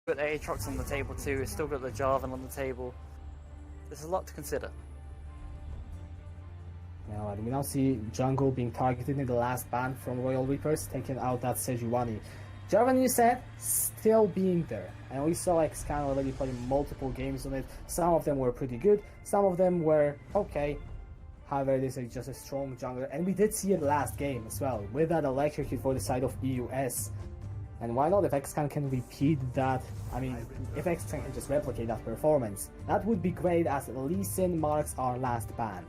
got the Aatrox on the table too, it's still got the Jarvan on the table. There's a lot to consider. Now, we now see jungle being targeted in the last ban from Royal Reapers, taking out that SQ1. Jarvan, you said, still being there. And we saw like Scan already playing multiple games on it. Some of them were pretty good, some of them were okay. However, this is just a strong jungler. And we did see it last game as well, with that electrocute for the side of EUS. And why not, if Xcan can repeat that, I mean, if Xcan can just replicate that performance, that would be great, as Lee Sin marks our last ban.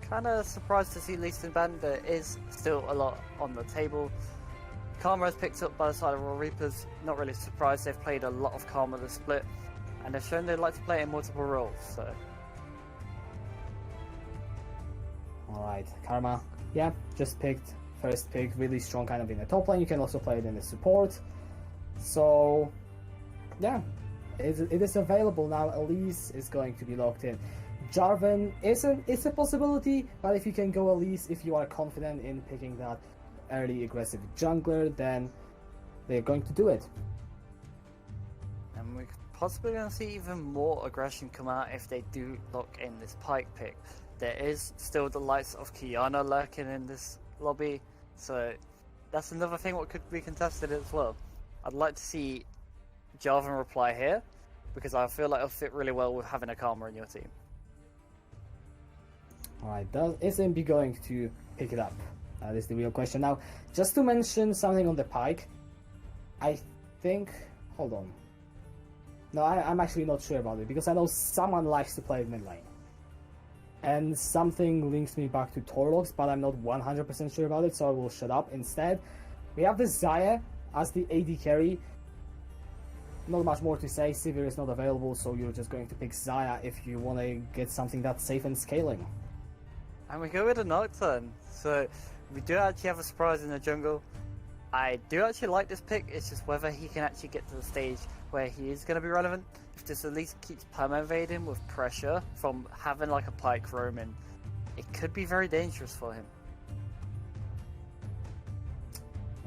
Kinda surprised to see Lee Sin banned. There is still a lot on the table. Karma has picked up by the side of Royal Reapers. Not really surprised, they've played a lot of Karma this split, and they've shown they'd like to play in multiple roles, so. Alright, Karma, yeah, just picked. First pick, really strong kind of in the top lane. You can also play it in the support. So, yeah, it is available now. Elise is going to be locked in. Jarvan is a possibility, but if you can go Elise, if you are confident in picking that early aggressive jungler, then they're going to do it. And we're possibly going to see even more aggression come out if they do lock in this Pike pick. There is still the likes of Kiana lurking in this lobby, so that's another thing what could be contested as well. I'd like to see Jarvan reply here, because I feel like it'll fit really well with having a Karma in your team. Alright, is MB going to pick it up? That is the real question. Now, just to mention something on the Pike, I think... hold on. No, I'm actually not sure about it, because I know someone likes to play mid lane. And something links me back to Torlox, but I'm not 100% sure about it, so I will shut up. Instead, we have the Xayah as the AD carry. Not much more to say. Sivir is not available, so you're just going to pick Xayah if you want to get something that's safe and scaling. And we go with a Nocturne, so we do actually have a surprise in the jungle. I do actually like this pick, it's just whether he can actually get to the stage where he is going to be relevant. If this at least keeps perma-evading with pressure from having like a Pike roaming, it could be very dangerous for him.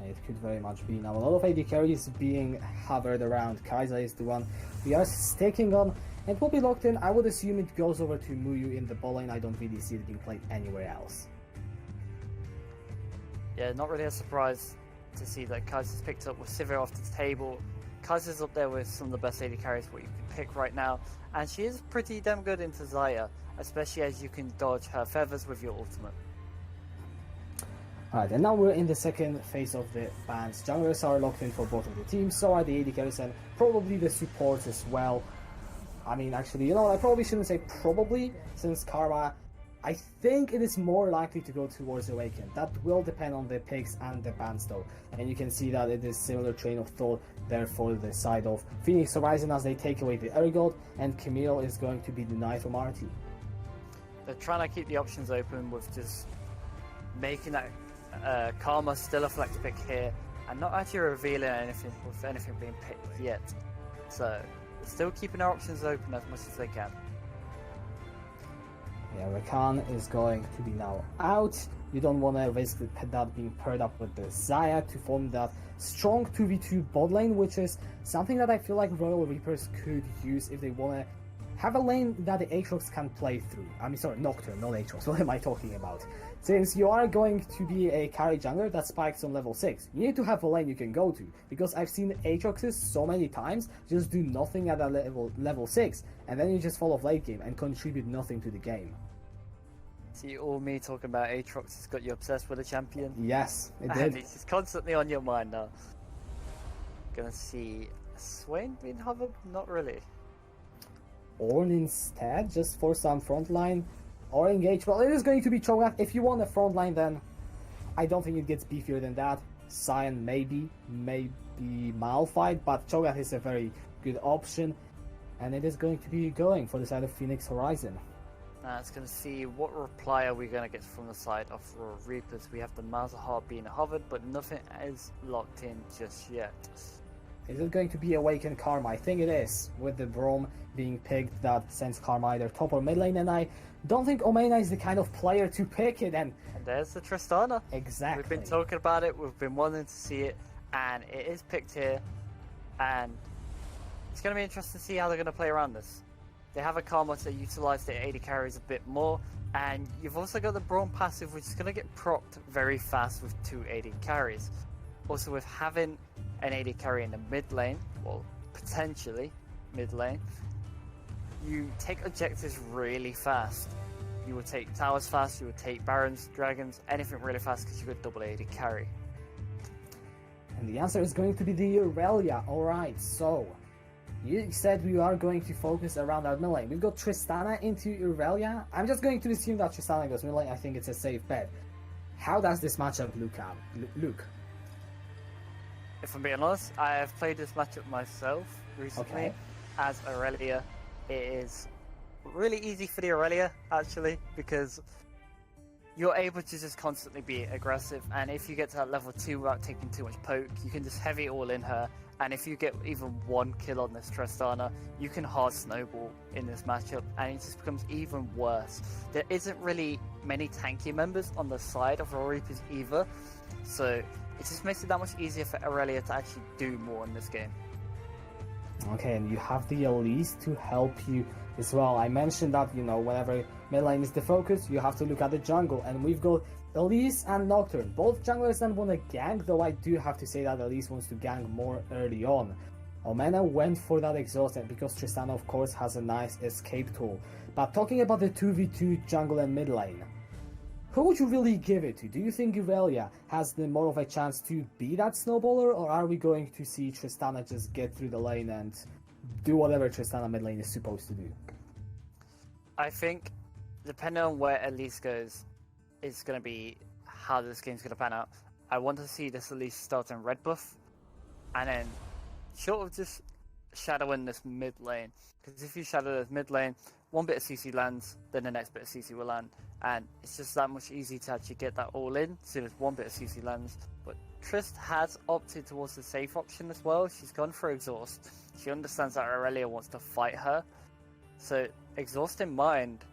It could very much be. Now, a lot of AD carries being hovered around. Kai'Sa is the one we are sticking on. It will be locked in. I would assume it goes over to Muyu in the bot lane. I don't really see it being played anywhere else. Yeah, not really a surprise to see that Kai'Sa's picked up with Sivir off the table. Kai'Sa's up there with some of the best AD carries what you can pick right now, and she is pretty damn good into Xayah, especially as you can dodge her feathers with your ultimate. Alright, and now we're in the second phase of the bans. Junglers are locked in for both of the teams, so are the AD carries and probably the supports as well. I mean, actually, you know, I probably shouldn't say probably, since Karma, I think it is more likely to go towards Awaken. That will depend on the picks and the bans though. And you can see that it is similar train of thought there for the side of Phoenix Horizon as they take away the Ergot, and Camille is going to be denied from RT. They're trying to keep the options open with just making that Karma still a flex pick here, and not actually revealing anything with anything being picked yet. So, still keeping our options open as much as they can. Yeah, Rakan is going to be now out. You don't want to risk that being paired up with the Xayah to form that strong 2v2 bot lane, which is something that I feel like Royal Reapers could use if they want to have a lane that the Aatrox can play through. I mean, sorry, Nocturne, not Aatrox. What am I talking about? Since you are going to be a carry jungler that spikes on level 6, you need to have a lane you can go to. Because I've seen Aatroxes so many times just do nothing at a level 6, and then you just fall off late game and contribute nothing to the game. See, all me talking about Aatrox has got you obsessed with the champion. Yes, it did. And it's just constantly on your mind now. Gonna see Swain being hovered? Not really. Ornn instead, just for some frontline or engage. Well, it is going to be Cho'Gath. If you want a frontline, then I don't think it gets beefier than that. Sion maybe Malphite, but Cho'Gath is a very good option, and it is going to be going for the side of Phoenix Horizon. Now it's going to see what reply are we going to get from the side of Royal Reapers. We have the Malzahar being hovered, but nothing is locked in just yet. Is it going to be Awakened Karma? I think it is, with the Braum being picked that sends Karma either top or mid lane, and I don't think Omena is the kind of player to pick it, and there's the Tristana. Exactly. We've been talking about it, we've been wanting to see it, and it is picked here. and it's going to be interesting to see how they're going to play around this. They have a Karma to utilize their AD carries a bit more, and you've also got the Brawn passive, which is going to get procced very fast with 2 AD carries. Also, with having an AD carry in the mid lane, well, potentially mid lane, you take objectives really fast. You will take towers fast, you will take barons, dragons, anything really fast because you've got double AD carry. And the answer is going to be the Aurelia. Alright, so you said we are going to focus around our mid lane. We've got Tristana into Aurelia. I'm just going to assume that Tristana goes mid lane. I think it's a safe bet. How does this matchup look? If I'm being honest, I have played this matchup myself recently as Aurelia. It is really easy for the Aurelia, actually, because you're able to just constantly be aggressive, and if you get to that level 2 without taking too much poke, you can just heavy all in her, and if you get even 1 kill on this Tristana, you can hard snowball in this matchup, and it just becomes even worse. There isn't really many tanky members on the side of Royal Reapers either, so it just makes it that much easier for Aurelia to actually do more in this game. Okay, and you have the Elise to help you as well. I mentioned that, whenever mid lane is the focus, you have to look at the jungle, and we've got Elise and Nocturne. Both junglers then want to gank, though I do have to say that Elise wants to gank more early on. Omena went for that exhaust, and because Tristana of course has a nice escape tool. But talking about the 2v2 jungle and mid lane, who would you really give it to? Do you think Aurelia has the more of a chance to be that snowballer, or are we going to see Tristana just get through the lane and do whatever Tristana mid lane is supposed to do? I think, depending on where Elise goes, is going to be how this game's going to pan out. I want to see this Elise start in red buff, and then sort of just shadowing this mid lane. Because if you shadow this mid lane, one bit of CC lands, then the next bit of CC will land, and it's just that much easier to actually get that all in as soon as one bit of CC lands. But Trist has opted towards the safe option as well. She's gone for exhaust. She understands that Aurelia wants to fight her, so exhaust in mind,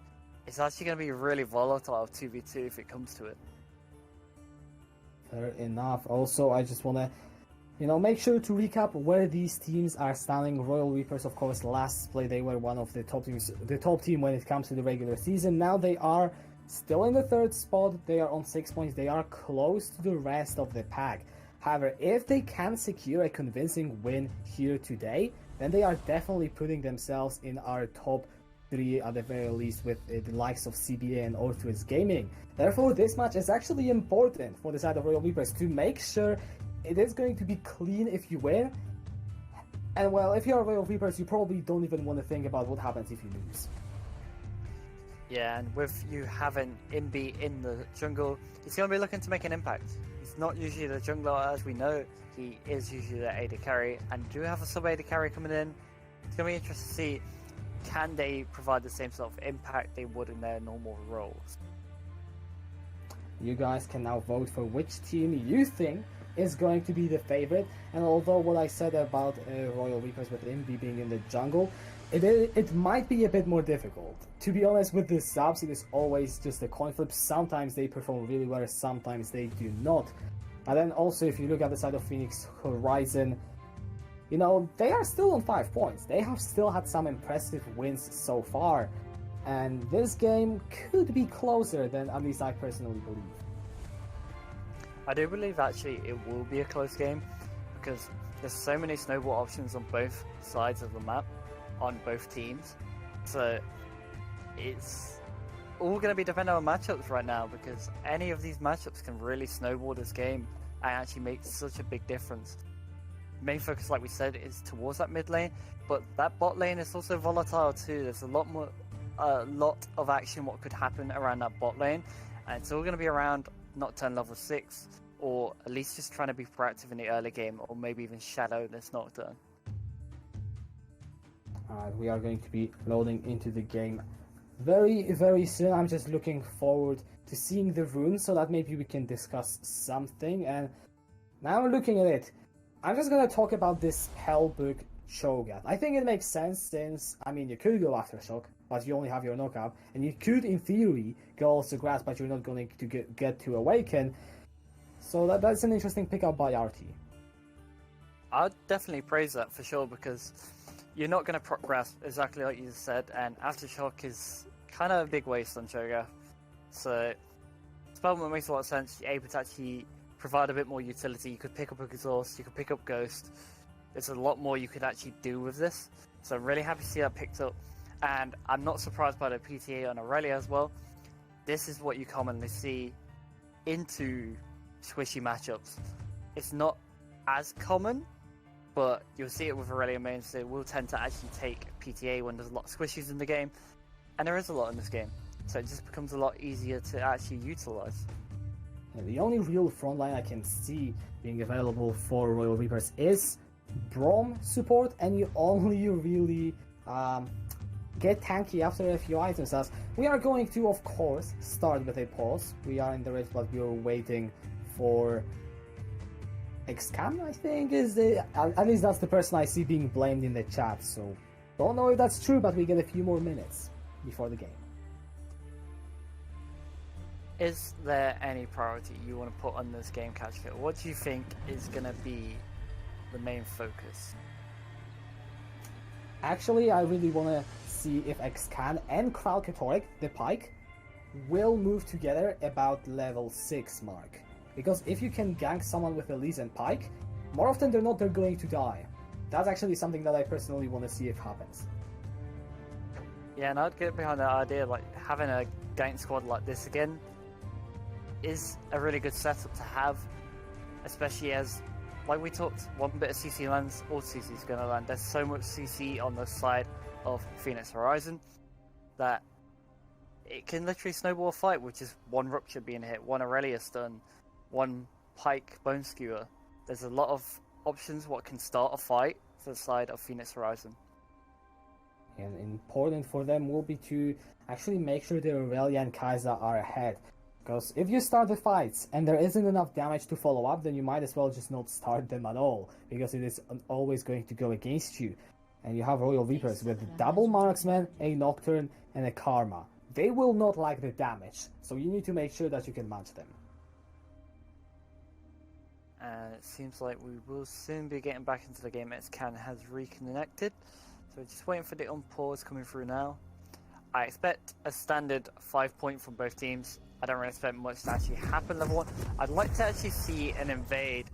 it's actually going to be really volatile 2v2 if it comes to it. Fair enough. Also, I just want to make sure to recap where these teams are standing. Royal Reapers, of course, last play they were one of the top teams, the top team when it comes to the regular season. Now they are still in the 3rd spot. They are on 6 points. They are close to the rest of the pack. However, if they can secure a convincing win here today, then they are definitely putting themselves in our top 3 at the very least, with the likes of CBA and Orthodox Gaming. Therefore, this match is actually important for the side of Royal Reapers to make sure it is going to be clean if you win. And well, if you are Royal Reapers, you probably don't even want to think about what happens if you lose. Yeah, and with you having Imbi in the jungle, he's going to be looking to make an impact. He's not usually the jungler, as we know. He is usually the AD carry, and do have a sub AD carry coming in. It's going to be interesting to see, can they provide the same sort of impact they would in their normal roles. You guys can now vote for which team you think is going to be the favorite. And although what I said about Royal Reapers with Imbi being in the jungle, it might be a bit more difficult. To be honest, with the subs, it is always just a coin flip. Sometimes they perform really well, sometimes they do not. And then also, if you look at the side of Phoenix Horizon, they are still on 5 points. They have still had some impressive wins so far. And this game could be closer than at least I personally believe. I do believe actually it will be a close game, because there's so many snowball options on both sides of the map, on both teams. So it's all going to be dependent on matchups right now, because any of these matchups can really snowball this game and actually make such a big difference. Main focus, like we said, is towards that mid lane, but that bot lane is also volatile too. There's a lot of action what could happen around that bot lane, and it's all going to be around Nocturne level 6, or at least just trying to be proactive in the early game, or maybe even shadow this Nocturne. Alright, we are going to be loading into the game very, very soon. I'm just looking forward to seeing the runes so that maybe we can discuss something. And now looking at it, I'm just going to talk about this Hellbook Cho'Gath. I think it makes sense since, you could go Aftershock, but you only have your knockup, and you could, in theory, go also Grasp, but you're not going to get to Awaken. So that's an interesting pickup by RT. I'd definitely praise that for sure, because you're not going to proc grasp exactly like you said, and Aftershock is kind of a big waste on Cho'Gath. So Spellbound makes a lot of sense. You're able to actually provide a bit more utility. You could pick up Exhaust, you could pick up Ghost. There's a lot more you could actually do with this. So I'm really happy to see that picked up. And I'm not surprised by the PTA on Aurelia as well. This is what you commonly see into squishy matchups. It's not as common, but you'll see it with Aurelia mains. They will tend to actually take PTA when there's a lot of squishies in the game. And there is a lot in this game. So it just becomes a lot easier to actually utilize. The only real frontline I can see being available for Royal Reapers is Braum support, and you only really get tanky after a few items. As we are going to, of course, start with a pause. We are in the race, but we are waiting for Xcan, I think, is the... At least that's the person I see being blamed in the chat, so don't know if that's true, but we get a few more minutes before the game. Is there any priority you want to put on this game, Catchkit? What do you think is going to be the main focus? Actually, I really want to see if Xcan and Kralkatoric, the Pike, will move together about level 6 mark. Because if you can gank someone with Elise and Pike, more often than not they're going to die. That's actually something that I personally want to see if happens. Yeah, and I'd get behind that idea, like having a gank squad like this again is a really good setup to have, especially as, like we talked, one bit of CC lands, all CC is going to land. There's so much CC on the side of Phoenix Horizon that it can literally snowball a fight with just one Rupture being hit, one Aurelia stun, one Pike Bone Skewer. There's a lot of options what can start a fight for the side of Phoenix Horizon. And important for them will be to actually make sure the Aurelia and Kai'Sa are ahead. Because if you start the fights and there isn't enough damage to follow up, then you might as well just not start them at all, because it is always going to go against you. And you have Royal Reapers with double Marksman, a Nocturne, and a Karma. They will not like the damage, so you need to make sure that you can match them. And it seems like we will soon be getting back into the game. Xcan has reconnected, so we're just waiting for the unpause coming through now. I expect a standard 5 point from both teams. I don't really expect much to actually happen level 1. I'd like to actually see an invade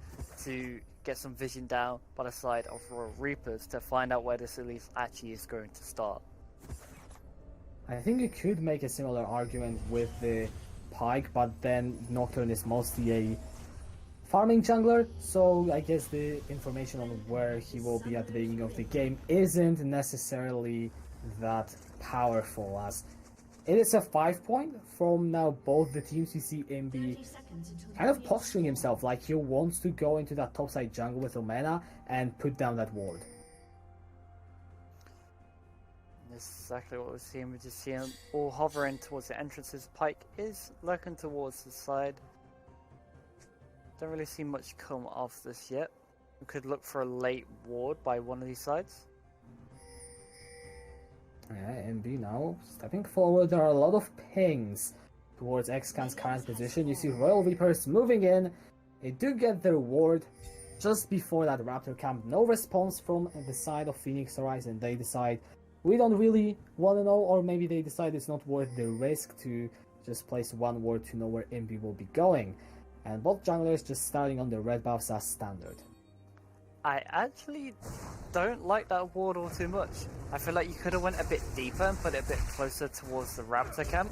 to get some vision down by the side of Royal Reapers to find out where this Elise actually is going to start. I think you could make a similar argument with the Pike, but then Nocturne is mostly a farming jungler, so I guess the information on where he will be at the beginning of the game isn't necessarily that powerful, as it is a 5 point from now both the teams. You see MB kind of posturing himself like he wants to go into that topside jungle with Omena and put down that ward. This is exactly what we're seeing. We just see him all hovering towards the entrances. Pike is lurking towards the side. Don't really see much come of this yet. We could look for a late ward by one of these sides. Yeah, MB now stepping forward. There are a lot of pings towards Xcan's current position. You see Royal Reapers moving in. They do get their ward just before that Raptor camp. No response from the side of Phoenix Horizon. They decide we don't really want to know, or maybe they decide it's not worth the risk to just place one ward to know where MB will be going. And both junglers just starting on the red buffs as standard. I actually don't like that ward all too much. I feel like you could have went a bit deeper and put it a bit closer towards the Raptor camp,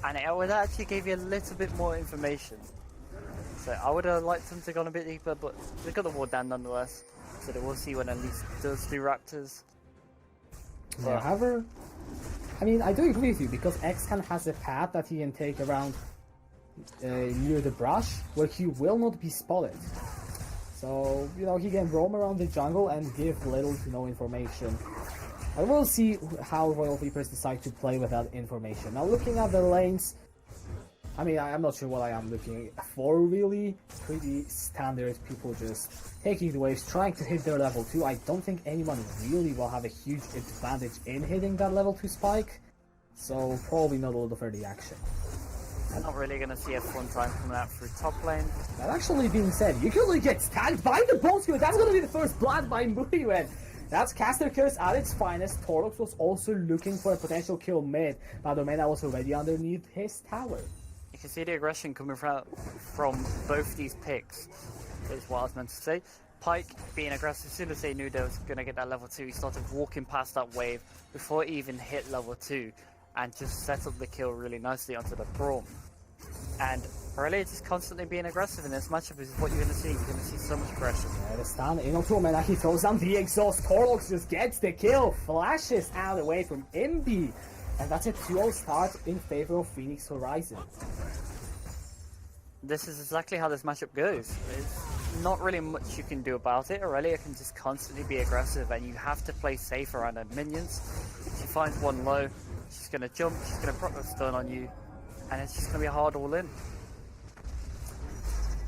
and it would actually give you a little bit more information. So I would have liked them to go a bit deeper, but they got the ward down nonetheless. So they will see when Elise does do Raptors. Yeah, however, I mean, I do agree with you, because Xcan has a path that he can take around near the brush where he will not be spotted. So, you know, he can roam around the jungle and give little to no information. I will see how Royal Reapers decide to play with that information. Now, looking at the lanes, I mean, I'm not sure what I am looking for, really. Pretty standard, people just taking the waves, trying to hit their level 2. I don't think anyone really will have a huge advantage in hitting that level 2 spike, so probably not a lot of early action. We're not really going to see a fun time coming out through top lane. That actually being said, Yukulu gets tagged by the bone skewer. That's going to be the first blood by Muyu. That's Caster Curse at its finest. Torlox was also looking for a potential kill mid, but Omena was already underneath his tower. You can see the aggression coming from both these picks, is what I was meant to say. Pyke being aggressive, as soon as they knew they was going to get that level 2, he started walking past that wave before he even hit level 2, and just set up the kill really nicely onto the Braum. And Aurelia just constantly being aggressive in this matchup is what you're going to see. You're going to see so much aggression. Yeah, the stun in onto Omena, he throws down the exhaust. Torlox just gets the kill, flashes out away from Imbi. And that's a 2-0 start in favor of Phoenix Horizon. This is exactly how this matchup goes. There's not really much you can do about it. Aurelia can just constantly be aggressive, and you have to play safe around her minions. She finds one low, she's going to jump, she's going to proc a stun on you, and it's just going to be a hard all in.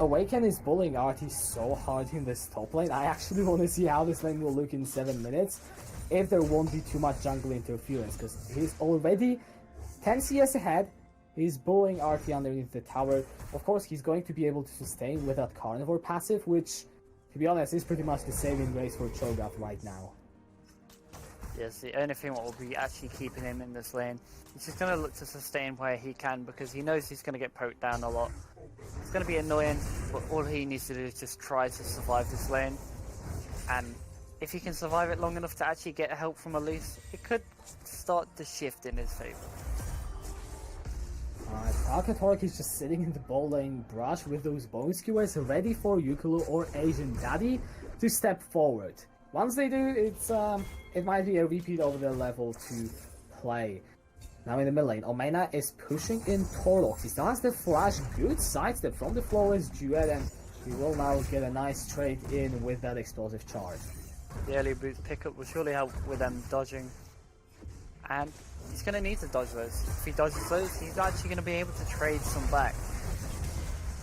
Awaken is bullying RT so hard in this top lane. I actually want to see how this lane will look in 7 minutes if there won't be too much jungle interference, because he's already 10 CS ahead. He's bullying RT underneath the tower. Of course, he's going to be able to sustain with that Carnivore passive, which, to be honest, is pretty much the saving grace for Cho'Gath right now. Yes, the only thing what will be actually keeping him in this lane, he's just going to look to sustain where he can, because he knows he's going to get poked down a lot. It's going to be annoying, but all he needs to do is just try to survive this lane. And if he can survive it long enough to actually get help from Elise, it could start to shift in his favor. Alcatoric is just sitting in the ball lane brush with those bone skewers ready for Yukulu or Asian Daddy to step forward. Once they do, it might be a repeat over the level 2 play. Now in the mid lane, Omena is pushing in Torlox. He still has the flash, good sidestep from the flawless duet, and he will now get a nice trade in with that explosive charge. The early boot pickup will surely help with them dodging, and he's going to need to dodge those. If he dodges those, he's actually going to be able to trade some back.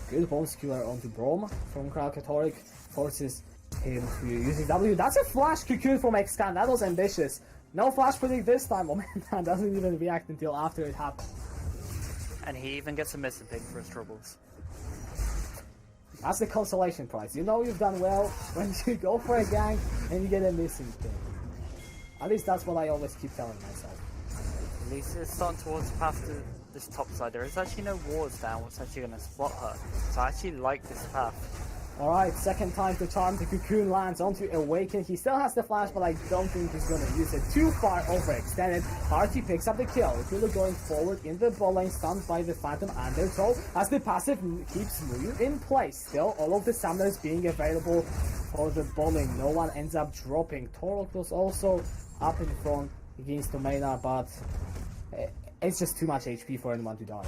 Good bone skewer onto Braum from Krakatorik, forces him to use his W. That's a flash cocoon from Xcan, that was ambitious. No flash predict this time, Omena doesn't even react until after it happens. And he even gets a missing ping for his troubles. That's the consolation prize. You know you've done well when you go for a gank and you get a missing ping. At least that's what I always keep telling myself. Elise is starting towards the path to this top side. There is actually no wards down what's actually going to spot her. So I actually like this path. Alright, second time to charm. The cocoon lands onto Awaken. He still has the flash, but I don't think he's going to use it. Too far overextended. RT picks up the kill. Kula going forward in the ball lane, stunned by the Phantom and their troll as the passive keeps Muyu in place. Still, all of the summoners being available for the ball lane. No one ends up dropping. Torok was also up in front against Omena, but it's just too much HP for anyone to die.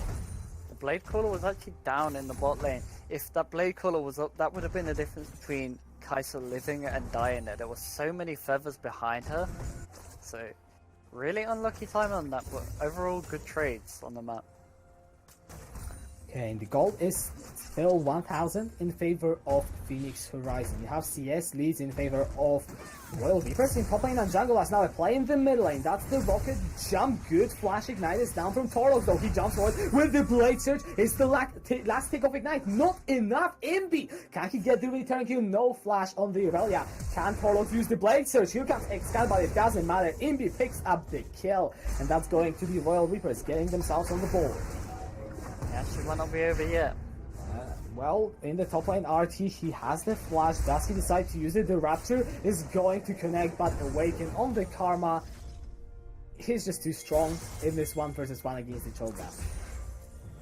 The Blade Caller was actually down in the bot lane. If that Blade Caller was up, that would have been the difference between Kai'Sa living and dying there. There were so many feathers behind her. So, really unlucky time on that, but overall good trades on the map. Okay, and the gold is still 1000 in favor of Phoenix Horizon. You have CS leads in favor of Royal Reapers in top lane, and jungle has now a play in the mid lane. That's the rocket jump. Good flash ignite is down from Torlox, though. He jumps forward with the blade surge. It's the last tick of ignite. Not enough. Imbi, can he get the return kill? No flash on the Aurelia. Can Torlox use the blade surge? Here comes Xcal, but it doesn't matter. Imbi picks up the kill, and that's going to be Royal Reapers getting themselves on the board. Actually might not be over yet. Well, in the top lane RT, he has the flash. Does he decide to use it? The Rapture is going to connect, but Awaken on the Karma. He's just too strong in this 1 versus 1 against the Cho'Gath.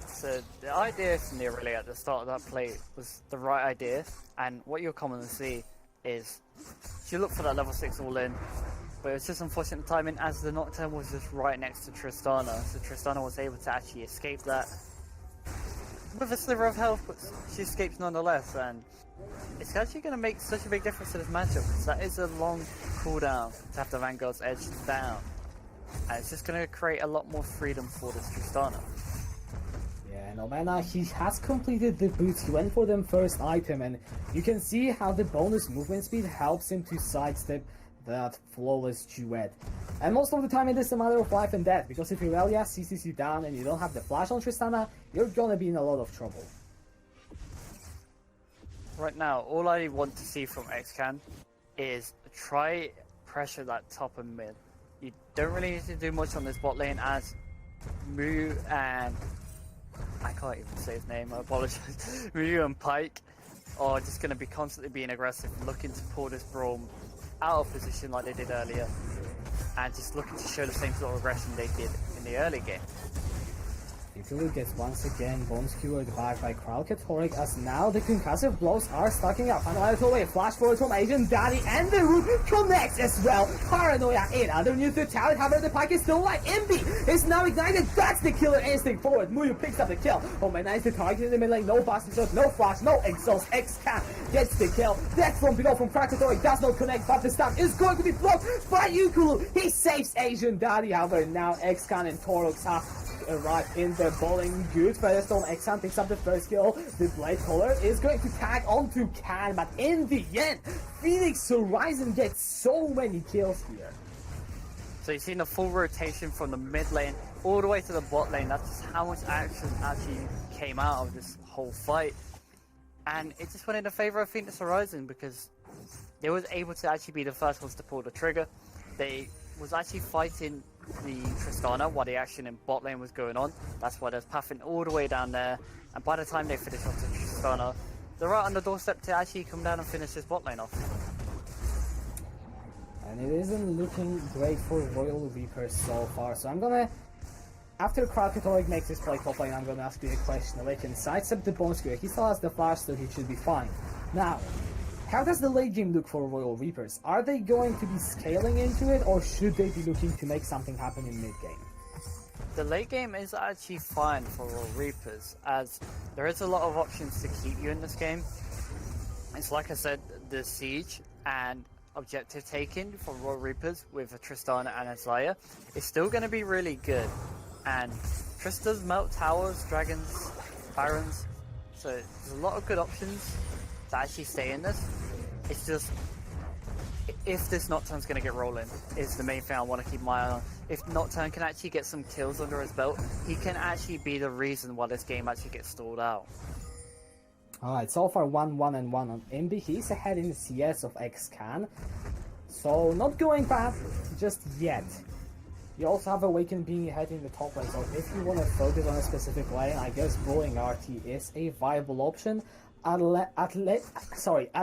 So the idea from the Aurelia at the start of that play was the right idea, and what you'll commonly see is she looked for that level 6 all in, but it was just unfortunate timing as the Nocturne was just right next to Tristana, so Tristana was able to actually escape that with a sliver of health, but she escapes nonetheless, and it's actually going to make such a big difference to this matchup, because that is a long cooldown to have the Vanguard's edge down, and it's just going to create a lot more freedom for this Tristana. Yeah, and Omena, he has completed the boots. He went for them first item, and you can see how the bonus movement speed helps him to sidestep that flawless duet. And most of the time it is a matter of life and death, because if Irelia CCs you down and you don't have the flash on Tristana, you're gonna be in a lot of trouble. Right now, all I want to see from XCan is try pressure that top and mid. You don't really need to do much on this bot lane, as Mu and... I can't even say his name, I apologize. Mu and Pike are just going to be constantly being aggressive, looking to pull this Braum out of position like they did earlier, and just looking to show the same sort of aggression they did in the early game. Italy gets once again bone skewered back by Kralkatoric, as now the concussive blows are stacking up. And right away, flash forward from Agent Daddy, and the root connects as well. Paranoia in underneath the tower, however the Pike is still alive. Imbi is now ignited, that's the killer instinct forward. Muyu picks up the kill. Oh my, nice, the target in the mid lane, no busting shot, no flash, no exhaust. XCan gets the kill. Death from below from Kralkatoric does not connect, but the stun is going to be blocked by Ukulu. He saves Agent Daddy, however now XCan and Torox have arrived in the bowling. Good Featherstone. XCan picks up the first kill. The Blade Caller is going to tag onto Can, but in the end, Phoenix Horizon gets so many kills here. So you've seen a full rotation from the mid lane all the way to the bot lane. That's just how much action actually came out of this whole fight. And it just went in the favor of Phoenix Horizon, because they was able to actually be the first ones to pull the trigger. They was actually fighting the Tristana while the action in bot lane was going on. That's why there's pathing all the way down there, and by the time they finish off the Tristana, they're right on the doorstep to actually come down and finish this bot lane off. And it isn't looking great for Royal Reapers so far, so I'm gonna, after Kralkatoric makes his play top lane, I'm gonna ask you a question. Awaken sidestep the bone skewer, he still has the flash, so he should be fine. Now, how does the late game look for Royal Reapers? Are they going to be scaling into it, or should they be looking to make something happen in mid game? The late game is actually fine for Royal Reapers, as there is a lot of options to keep you in this game. It's like I said, the siege and objective taking for Royal Reapers with a Tristana and a Zarya is still going to be really good. And Trista's melt towers, dragons, barons, so there's a lot of good options to actually stay in this. It's just, if this Nocturne's going to get rolling is the main thing I want to keep my eye on. If Nocturne can actually get some kills under his belt, he can actually be the reason why this game actually gets stalled out. Alright, so far 1-1 and 1 on Imbi. He's ahead in the CS of XCan, so not going bad just yet. You also have Awaken being ahead in the top lane, so if you want to focus on a specific lane, I guess bullying RT is a viable option. At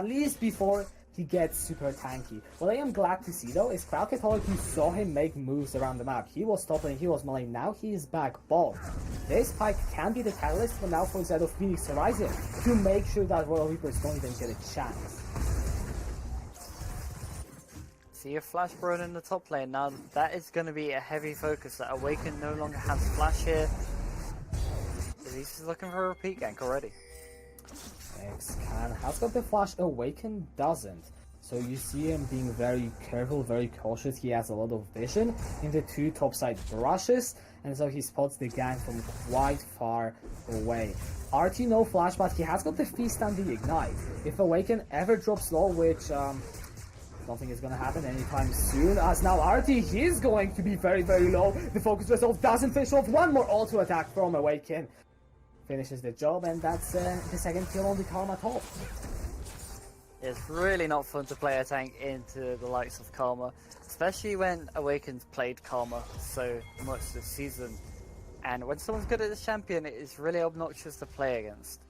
least before he gets super tanky. What I am glad to see though is Kralkatoric, you saw him make moves around the map. He was top lane, he was melee, now he is back bot. This Pike can be the catalyst for now for Zed of Phoenix Horizon to make sure that Royal Reapers don't even get a chance. See a Flash Burn in the top lane. Now that is going to be a heavy focus, that Awaken no longer has Flash here. He's looking for a repeat gank already. XCan has got the flash, Awaken doesn't. So you see him being very careful, very cautious. He has a lot of vision in the two topside brushes, and so he spots the gang from quite far away. RT no flash, but he has got the feast and the ignite. If Awaken ever drops low, which nothing is gonna happen anytime soon, as now RT is going to be very, very low. The focus resolve doesn't finish off. One more auto attack from Awaken finishes the job, and that's the second kill on the Karma top. It's really not fun to play a tank into the likes of Karma, especially when Awaken's played Karma so much this season. And when someone's good at this champion, it is really obnoxious to play against.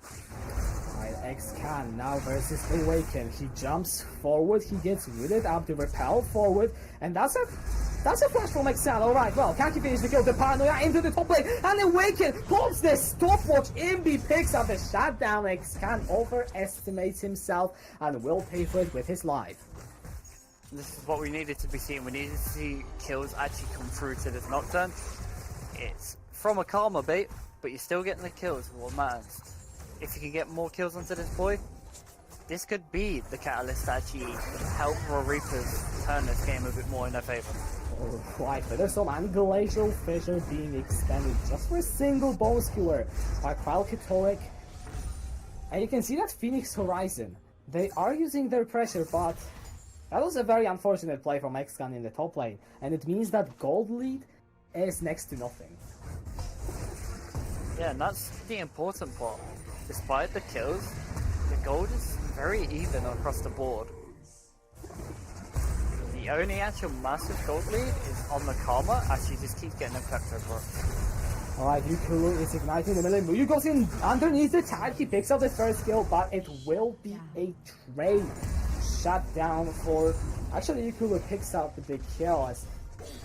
Alright, XCan now versus Awaken. He jumps forward, he gets rooted up the repel forward, and that's a flash from XCan. Alright, well, can he finish the kill? The Paranoia into the top lane, and Awaken pops the stopwatch. Imbi picks up the shutdown. XCan overestimates himself and will pay for it with his life. This is what we needed to be seeing. We needed to see kills actually come through to this Nocturne. It's from a Karma bait, but you're still getting the kills, what matters. If you can get more kills onto this boy, this could be the catalyst to actually help Royal Reapers turn this game a bit more in their favor. Alright, but there's some Glacial Fissure being extended just for a single bone skewer by Kralkatoric. And you can see that Phoenix Horizon, they are using their pressure, but That was a very unfortunate play from Xcan in the top lane, and it means that gold lead is next to nothing. Yeah, and that's the important part. Despite the kills, the gold is very even across the board. The only actual massive gold lead is on the Karma, as she just keeps getting effect over it. Alright, Yukulu is igniting the melee. Muyu goes in underneath the tag. He picks up the first kill, but it will be a trade. Shut down for... Actually, Yukulu picks up the kill as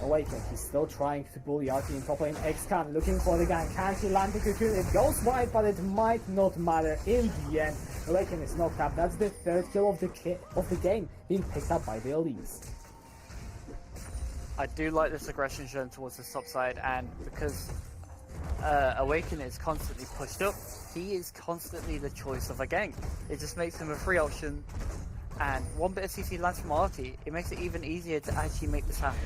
Awaken. He's still trying to bully RT in top lane. Xcan looking for the gang. Can he land the cocoon? It goes wide, but it might not matter in the end. Awaken is knocked up. That's the third kill of the game, being picked up by the elites. I do like this aggression shown towards the top side, and because Awaken is constantly pushed up, he is constantly the choice of a gank. It just makes him a free option, and one bit of CC lands from Artie, it makes it even easier to actually make this happen.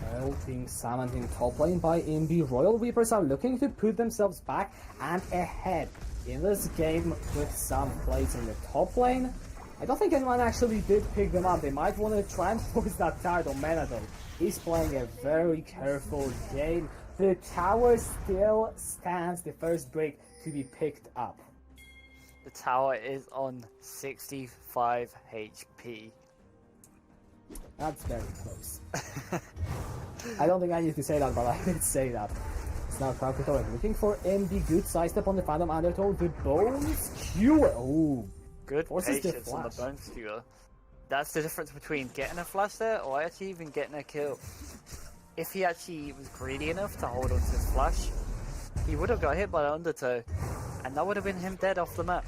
Well, being summoned in top lane by Imbi, Royal Reapers are looking to put themselves back and ahead in this game with some plays in the top lane. I don't think anyone actually did pick them up. They might want to try and force that tower on Mena though. He's playing a very careful game. The tower still stands, the first break to be picked up. The tower is on 65 HP. That's very close. I don't think I need to say that, but I did say that. It's now Calculator looking for MD. Good side step on the Phantom Undertow. The Bones Skewer. Oh, good forces the patience on the flash. Bone Skewer. That's the difference between getting a flash there or actually even getting a kill. If he actually was greedy enough to hold on to his flash, he would have got hit by the Undertow, and that would have been him dead off the map.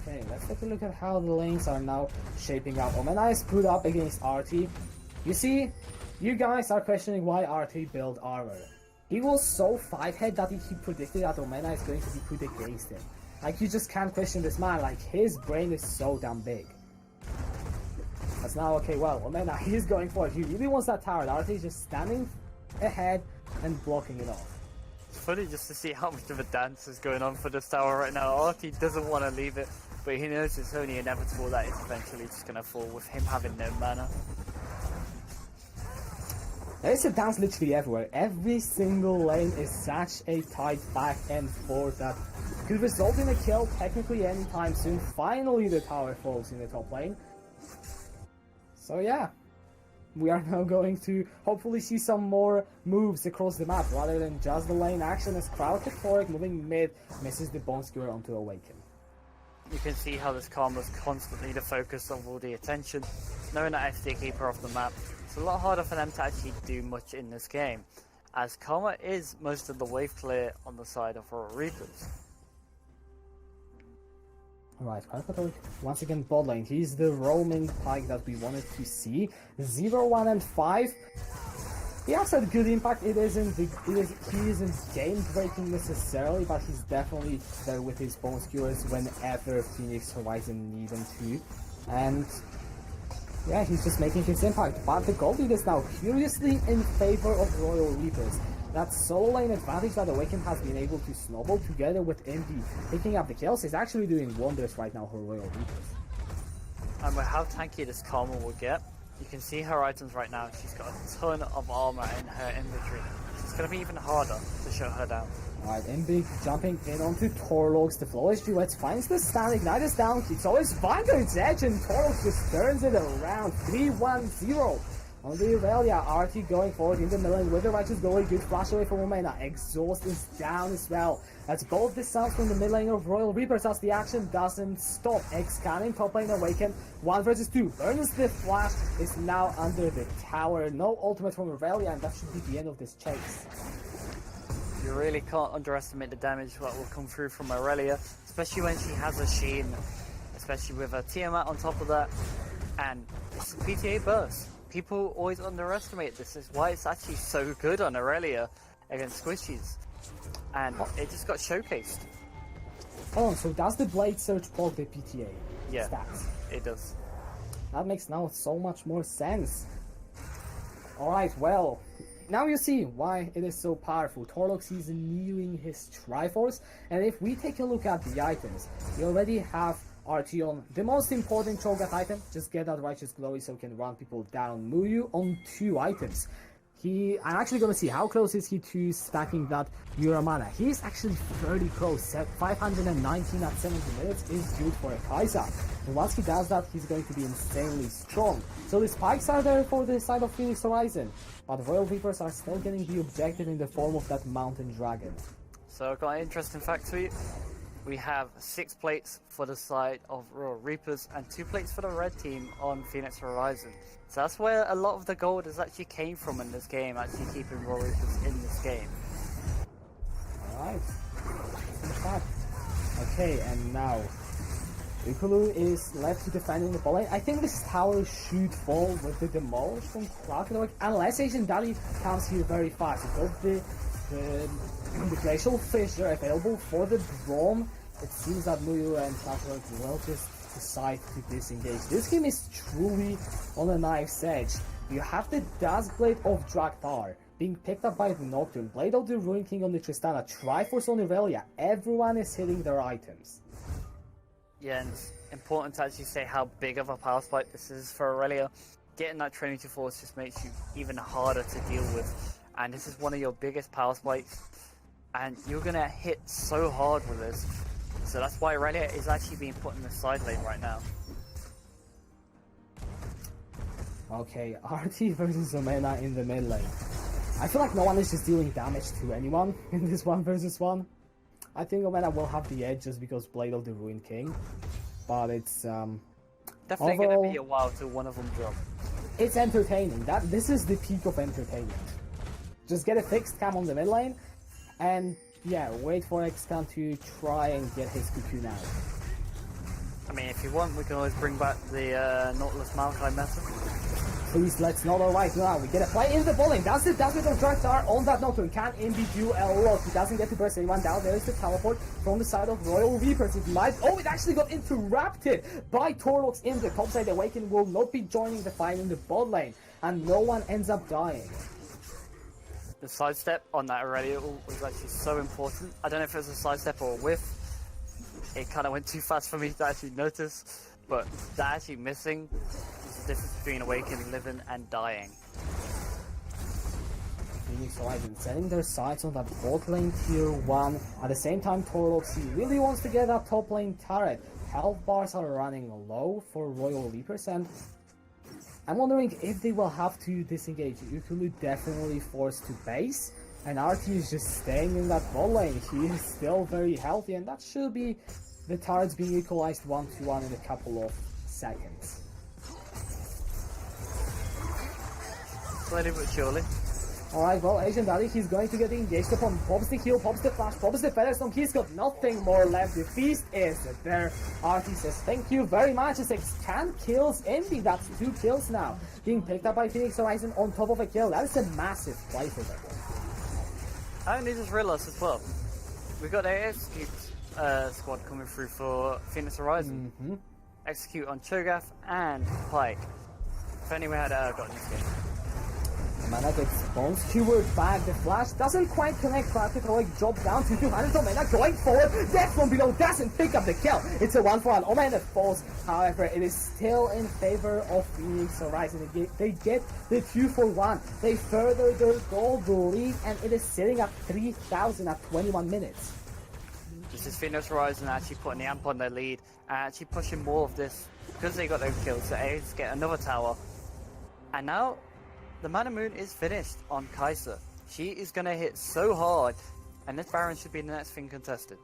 Okay, let's take a look at how the lanes are now shaping up. Omena is put up against RT. You see, you guys are questioning why RT built armor. He was so 5-head that he predicted that Omena is going to be put against him. Like, you just can't question this man, like, his brain is so damn big. That's now, okay, well, Omena, he's going for it. He really wants that tower. RT is just standing ahead and blocking it off. It's funny just to see how much of a dance is going on for this tower right now. RT doesn't want to leave it, but he knows it's only inevitable that it's eventually just going to fall with him having no mana. There's a dance literally everywhere. Every single lane is such a tight back and forth that could result in a kill technically anytime soon. Finally the tower falls in the top lane. So yeah, we are now going to hopefully see some more moves across the map rather than just the lane action as Crowd moving mid misses the Bone Skewer onto Awaken. You can see how this Karma's constantly the focus of all the attention. Knowing that SD keep her off the map, it's a lot harder for them to actually do much in this game, as Karma is most of the wave clear on the side of Royal Reapers. Right, Crowd once again bot lane. He's the roaming pike that we wanted to see. 0, 1, and 5. He has had good impact. He isn't game breaking necessarily, but he's definitely there with his Bone Skewers whenever Phoenix Horizon need him to. And yeah, he's just making his impact. But the gold lead is now curiously in favor of Royal Reapers. That solo lane advantage that Awaken has been able to snowball together with MD picking up the kills is actually doing wonders right now for Royal Reapers. And with how tanky this Karma will get, you can see her items right now. She's got a ton of armor in her inventory. It's going to be even harder to shut her down. Alright, MB jumping in onto Torlox. The flawless duet finds the stand. Ignite is down. Keeps always Vanguard's edge, and Torlox just turns it around. 3-1-0. On the Aurelia, RT going forward in the middle with the righteous goalie. Good flash away from Omena. Exhaust is down as well. That's both the sounds from the mid lane of Royal Reapers as the action doesn't stop. Xcan in top lane Awaken. 1 versus 2. Burns the flash. Is now under the tower. No ultimate from Aurelia, and that should be the end of this chase. You really can't underestimate the damage that will come through from Aurelia, especially when she has a Sheen, especially with a Tiamat on top of that. And it's a PTA burst. People always underestimate this. Is why it's actually so good on Aurelia against Squishies. And it just got showcased. Oh, so does the Blade Surge proc the PTA Yeah, stats? it does. That makes now so much more sense. Alright, well, now you see why it is so powerful. Torlox is kneeling his Triforce, and if we take a look at the items, we already have RT on the most important Cho'Gath item. Just get that Righteous Glory so he can run people down. Muyu on 2 items. I'm actually going to see how close is he to stacking that Muramana. He's actually fairly close. 519 at 70 minutes is good for a Kai'Sa. And once he does that, he's going to be insanely strong. So the spikes are there for the side of Phoenix Horizon. But Royal Reapers are still getting the objective in the form of that Mountain Dragon. So I've got an interesting fact for you. We have 6 plates for the side of Royal Reapers and 2 plates for the red team on Phoenix Horizon. So that's where a lot of the gold has actually came from in this game, actually keeping Royal Reapers in this game. Alright. Okay, and now Ukulu is left to defend in the ball lane. I think this tower should fall with the demolish from Kraken, unless Asian Daddy comes here very fast. Because the glacial fissure available for the Braum, it seems that Muyu and Kraken will just decide to disengage. This game is truly on a knife's edge. You have the Duskblade of Drakthar being picked up by the Nocturne, Blade of the Ruin King on the Tristana, Triforce on Irelia. Everyone is hitting their items. Yeah, and it's important to actually say how big of a power spike this is for Irelia. Getting that Trinity Force just makes you even harder to deal with. And this is one of your biggest power spikes. And you're going to hit so hard with this. So that's why Irelia is actually being put in the side lane right now. Okay, RT versus Omena in the mid lane. I feel like no one is just dealing damage to anyone in this 1 versus 1. I think Omena will have the edge just because Blade of the Ruined King. But it's definitely going to be a while till one of them drop. It's entertaining. This is the peak of entertainment. Just get a fixed cam on the mid lane and yeah, wait for Xcan to try and get his cocoon out. I mean, if you want, we can always bring back the Nautilus Maokai method. Please, let's not. Alright, now we get a play in the bowling. That's it. That's it on Drakthar on that Nocturne. Can Indy do a lot? He doesn't get to burst anyone down. There is the teleport from the side of Royal Reapers. It might. Oh, it actually got interrupted by Torlox in the top side. Awaken will not be joining the fight in the bot lane, and no one ends up dying. The sidestep on that Irelia was actually so important. I don't know if it was a sidestep or a whiff. It kind of went too fast for me to actually notice, but that actually missing is the difference between awakening, living, and dying. Phoenix Horizon setting their sights on that bot lane tier 1. At the same time, Torlox, he really wants to get that top lane turret. Health bars are running low for Royal Reapers, and I'm wondering if they will have to disengage. Ukulu definitely forced to base, and RT is just staying in that bot lane. He is still very healthy, and that should be the turrets being equalized 1-1 in a couple of seconds. Slowly but surely. Alright, well, Asian Daddy, he's going to get engaged upon. Pops the heal, pops the flash, pops the Featherstone. He's got nothing more left. The feast is there. RT says, thank you very much. It's 10 kills Envy. That's 2 kills now. Being picked up by Phoenix Horizon on top of a kill. That is a massive play for them. I only just realised as well. We've got a Execute squad coming through for Phoenix Horizon. Execute on Cho'Gath and Pike. If only we had gotten this game. Mana gets bones keyword back. The flash doesn't quite connect. Traffic heroic drops down to 200. Omena going forward. Death from below doesn't pick up the kill. It's a 1-for-1. Omena falls. However, it is still in favor of Phoenix Horizon. They get the 2-for-1. They further their gold lead, and it is sitting at 3,000 at 21 minutes. This is Phoenix Horizon actually putting the amp on their lead and actually pushing more of this because they got those kills. So A's get another tower. And now the Mana Moon is finished on Kai'Sa. She is going to hit so hard, and this Baron should be the next thing contested.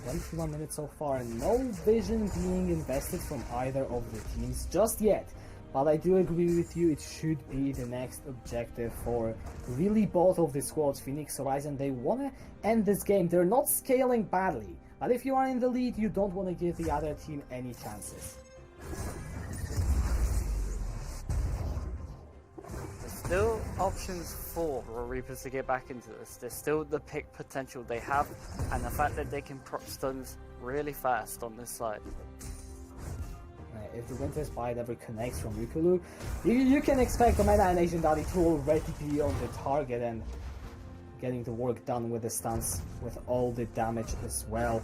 21 minutes so far, and no vision being invested from either of the teams just yet. But I do agree with you, it should be the next objective for really both of the squads. Phoenix Horizon, they want to end this game. They're not scaling badly, but if you are in the lead, you don't want to give the other team any chances. Still options for Reapers to get back into this. There's still the pick potential they have, and the fact that they can prop stuns really fast on this side. If the Winter Spite ever connects from Ukulu, you can expect Omena and Asian Daddy to already be on the target and getting the work done with the stuns, with all the damage as well.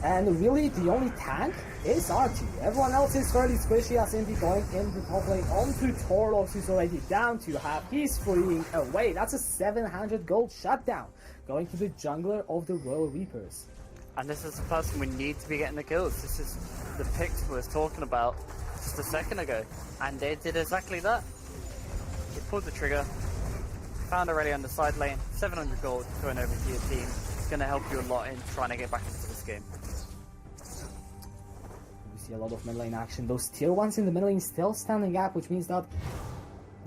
And really, the only tank is RT. Everyone else is fairly squishy as Indy going in the top lane onto Torlox, who's already down to half. He's fleeing away. That's a 700 gold shutdown going to the jungler of the Royal Reapers. And this is the person we need to be getting the kills. This is the picks we was talking about just a second ago. And they did exactly that. They pulled the trigger, found already on the side lane, 700 gold going over to your team. It's going to help you a lot in trying to get back into this game. We see a lot of mid lane action. Those tier 1s in the mid lane still standing up, which means that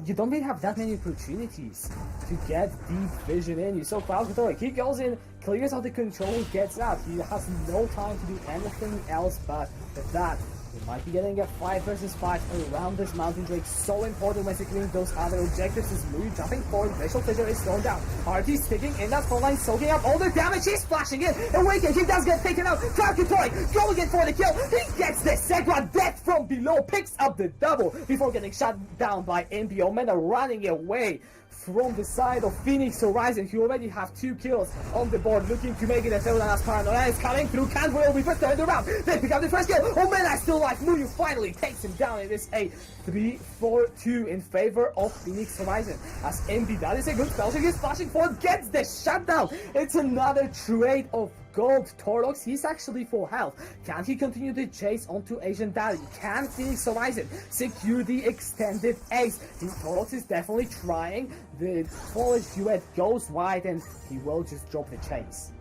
you don't really have that many opportunities to get deep vision in. You saw Cloud, he goes in, clears out the control, gets out. He has no time to do anything else but that. We might be getting a 5 versus 5 around this Mountain Drake. So important when securing those other objectives. Is Muyu jumping forward, Visual Fissure is thrown down. RT sticking in that front line, soaking up all the damage. He's flashing in, Awaken, he does get taken out. Cloud going in for the kill. He gets the second death from below, picks up the double before getting shot down by NB. Omena running away from the side of Phoenix Horizon, who already have 2 kills on the board, looking to make it a third, and as Paranoia is coming through, can't will be turned around. They pick up the first kill. Omena is still alive. Muyu finally takes him down. It is a 3-4-2 in favor of Phoenix Horizon. As MB, that is a good spell. She is flashing forward, gets the shutdown. It's another trade of gold. Torlox, he's actually full health. Can he continue the chase onto Asian Daddy? Can Phoenix Horizon secure the extended ace? Torlox is definitely trying. The Polish duet goes wide and he will just drop the chase.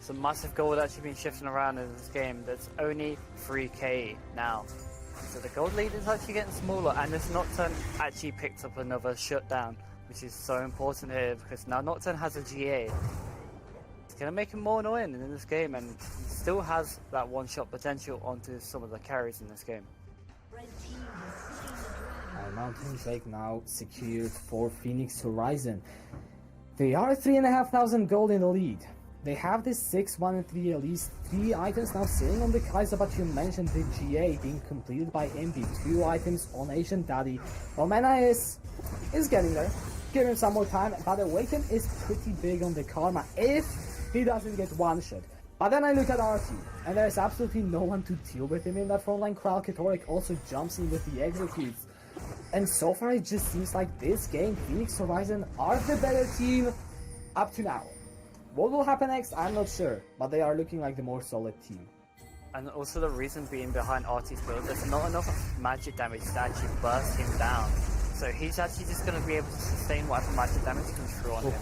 Some massive gold actually been shifting around in this game. That's only 3k now. So the gold lead is actually getting smaller, and this Nocturne actually picked up another shutdown, which is so important here because now Nocturne has a GA. Gonna make him more annoying in this game, and he still has that one-shot potential onto some of the carries in this game. Mountain Drake now secured for Phoenix Horizon. They are 3,500 gold in the lead. They have this 6, 1, and 3, at least 3 items now sitting on the Kaiser, but you mentioned the GA being completed by MB. 2 items on Asian Daddy. Omena is getting there. Give him some more time, but Awaken is pretty big on the Karma if he doesn't get one shot. But then I look at RT, and there's absolutely no one to deal with him in that frontline. Kralkatoric also jumps in with the executes. And so far it just seems like this game, Phoenix Horizon are the better team up to now. What will happen next, I'm not sure, but they are looking like the more solid team. And also the reason being behind RT's build, there's not enough magic damage to actually burst him down. So he's actually just going to be able to sustain whatever magic damage comes through on him.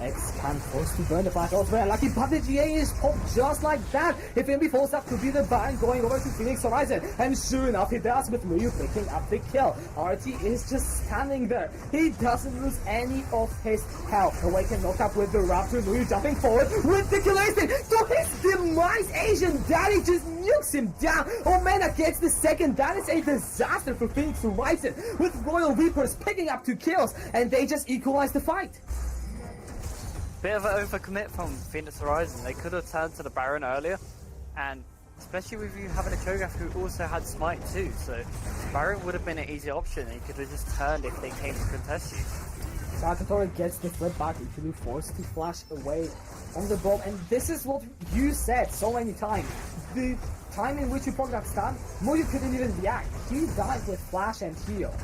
X can force to burn the flash. Also very lucky, but the GA is popped just like that. If MB falls up to be the Baron going over to Phoenix Horizon, and sure enough he does, with Muyu picking up the kill. RT is just standing there. He doesn't lose any of his health. Awaken knock up with the Raptor. Muyu jumping forward with the killer instinct to his demise. Asian Daddy just nukes him down. Omena gets the second. That is a disaster for Phoenix Horizon, with Royal Reapers picking up 2 kills, and they just equalize the fight. Bit of an overcommit from Phoenix Horizon. They could have turned to the Baron earlier, and especially with you having a Cho'Gath who also had Smite too, so Baron would have been an easy option. He could have just turned if they came to contest you. Kralkatoric gets the flip back, Ichulu forced to flash away on the bomb, and this is what you said so many times. The time in which you proc that stun, Muyu couldn't even react. He died with flash and heal.